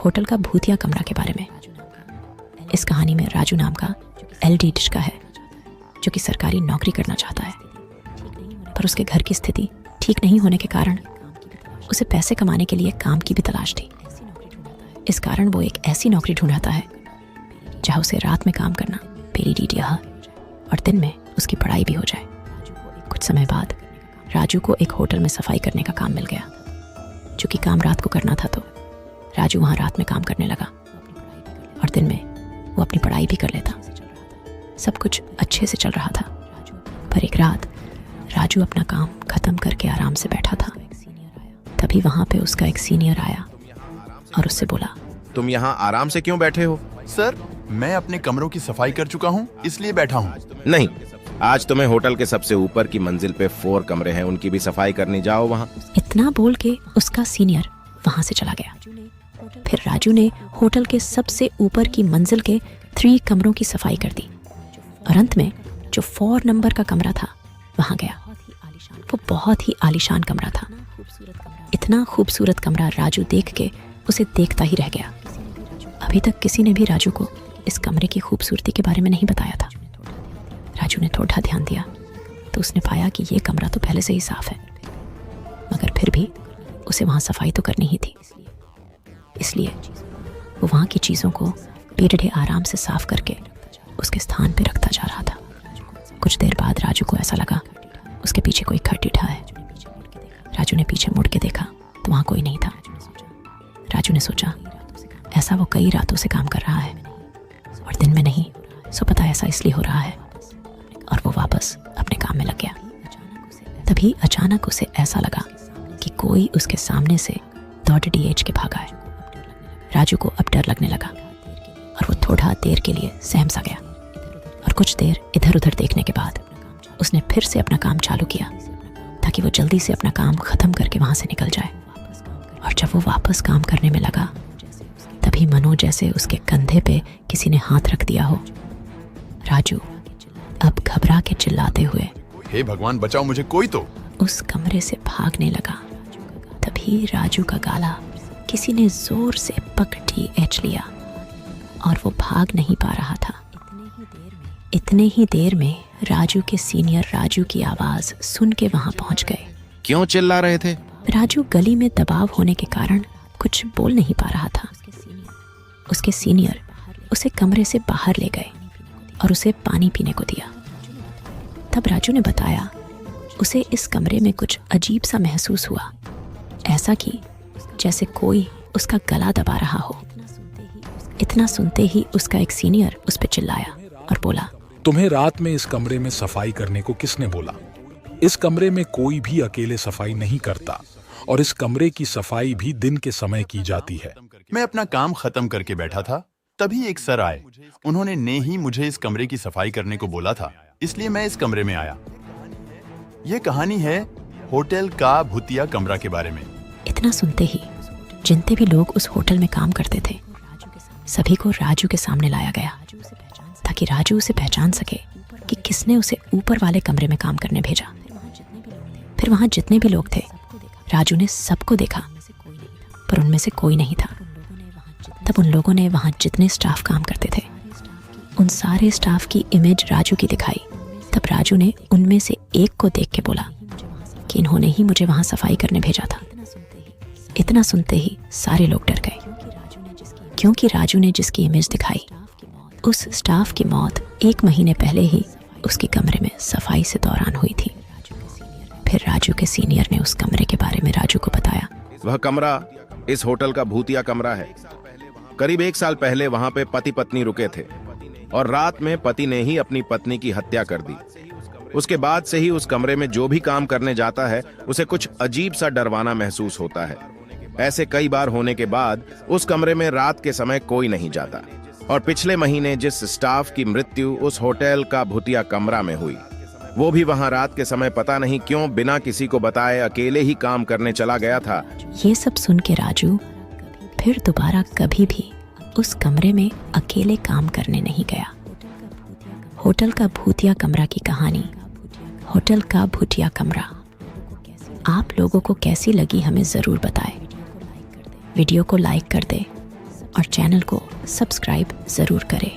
Hotel का भूतिया कमरा के बारे में। इस कहानी में राजू नाम का एलडी डिशका है जो कि सरकारी नौकरी करना चाहता है, पर उसके घर की स्थिति ठीक नहीं होने के कारण उसे पैसे कमाने के लिए काम की भी तलाश थी। इस कारण वो एक ऐसी नौकरी ढूंढता है जहां उसे रात में काम करना पेरी डीडिया और दिन में उसकी पढ़ाई भी हो जाए। कुछ समय बाद राजू को एक होटल में सफाई करने का काम मिल गया। चूंकि काम रात को करना था तो राजू वहां रात में काम करने लगा और दिन में वो अपनी पढ़ाई भी कर लेता। सब कुछ अच्छे से चल रहा था, पर एक रात राजू अपना काम खत्म करके आराम से बैठा था। तभी वहां पे उसका एक सीनियर आया और उससे बोला, तुम यहाँ आराम से क्यों बैठे हो? सर, मैं अपने कमरों की सफाई कर चुका हूँ, इसलिए बैठा हूँ। नहीं, आज तुम्हें होटल के सबसे ऊपर की मंजिल पे 4 कमरे हैं, उनकी भी सफाई करनी। जाओ वहाँ। इतना बोल के उसका सीनियर वहां से चला गया। फिर राजू ने होटल के सबसे ऊपर की मंजिल के 3 कमरों की सफाई कर दी और अंत में जो 4 नंबर का कमरा था वहां गया। वो बहुत ही आलीशान कमरा था। इतना खूबसूरत कमरा राजू देख के उसे देखता ही रह गया। अभी तक किसी ने भी राजू को इस कमरे की खूबसूरती के बारे में नहीं बताया था। राजू ने थोड़ा ध्यान दिया तो उसने पाया कि ये कमरा तो पहले से ही साफ है, मगर फिर भी उसे वहां सफाई तो करनी ही थी। इसलिए वो वहां की चीजों को बेडे आराम से साफ करके उसके स्थान पर रखता जा रहा था। कुछ देर बाद राजू को ऐसा लगा उसके पीछे कोई खटखटा है। राजू ने पीछे मुड़ के देखा तो वहां कोई नहीं था। राजू ने सोचा ऐसा वो कई रातों से काम कर रहा है और दिन में नहीं, सो पता ऐसा इसलिए हो रहा है, और वो वापस अपने काम में लग गया। तभी अचानक उसे ऐसा लगा कि कोई उसके सामने से दौड़ के भागा है। राजू को अब डर लगने लगा और वो थोड़ा देर के लिए सहम सा गया और कुछ देर इधर उधर देखने के बाद उसने फिर से अपना काम चालू किया ताकि वो जल्दी से अपना काम खत्म करके वहां से निकल जाए। और जब वो वापस काम करने में लगा तभी मनो जैसे उसके कंधे पे किसी ने हाथ रख दिया हो। राजू अब घबरा के चिल्लाते हुए, हे भगवान बचाओ मुझे, कोई तो। उस कमरे से भागने लगा। तभी राजू का गाला किसी ने जोर से पकड़ी एच लिया और वो भाग नहीं पा रहा था। इतने ही देर में राजू के सीनियर राजू की आवाज सुन के वहां पहुंच गए। क्यों चिल्ला रहे थे? राजू गली में दबाव होने के कारण कुछ बोल नहीं पा रहा था। उसके सीनियर उसे कमरे से बाहर ले गए और उसे पानी पीने को दिया। तब राजू ने बताया उसे इस कमरे में कुछ अजीब सा महसूस हुआ, ऐसा कि जैसे कोई उसका गला दबा रहा हो। इतना सुनते ही उसका एक सीनियर उस पर चिल्लाया और बोला, तुम्हें रात में इस कमरे में सफाई करने को किसने बोला? इस कमरे में कोई भी अकेले सफाई नहीं करता और इस कमरे की सफाई भी दिन के समय की जाती है। मैं अपना काम खत्म करके बैठा था, तभी एक सर आए। उन्होंने ने ही मुझे इस कमरे की सफाई करने को बोला था, इसलिए मैं इस कमरे में आया। ये कहानी है होटल का भूतिया कमरा के बारे में। इतना सुनते ही जितने भी लोग उस होटल में काम करते थे सभी को राजू के सामने लाया गया ताकि राजू उसे पहचान सके कि किसने उसे ऊपर वाले कमरे में काम करने भेजा। फिर वहां जितने भी लोग थे राजू ने सबको देखा, पर उनमें से कोई नहीं था। तब उन लोगों ने वहां जितने स्टाफ काम करते थे उन सारे स्टाफ की इमेज राजू की दिखाई। तब राजू ने उनमें से एक को देख के बोला कि इन्होंने ही मुझे वहां सफाई करने भेजा था। इतना सुनते ही सारे लोग डर गए, क्योंकि राजू ने जिसकी इमेज दिखाई उस स्टाफ की मौत 1 महीने पहले ही उसके कमरे में सफाई से दौरान हुई थी। फिर राजू के सीनियर ने उस कमरे के बारे में राजू को बताया। वह कमरा इस होटल का भूतिया कमरा है। करीब 1 साल पहले वहां पे पति पत्नी रुके थे और रात में पति ने ही अपनी पत्नी की हत्या कर दी। उसके बाद से ही उस कमरे में जो भी काम करने जाता है उसे कुछ अजीब सा डरवाना महसूस होता है। ऐसे कई बार होने के बाद उस कमरे में रात के समय कोई नहीं जाता। और पिछले महीने जिस स्टाफ की मृत्यु उस होटल का भूतिया कमरा में हुई, वो भी वहां रात के समय पता नहीं क्यों बिना किसी को बताए अकेले ही काम करने चला गया था। ये सब सुन के राजू फिर दोबारा कभी भी उस कमरे में अकेले काम करने नहीं गया। होटल का भूतिया कमरा की कहानी, होटल का भूतिया कमरा, आप लोगों को कैसी लगी हमें जरूर बताएं। वीडियो को लाइक कर दे और चैनल को सब्सक्राइब ज़रूर करें।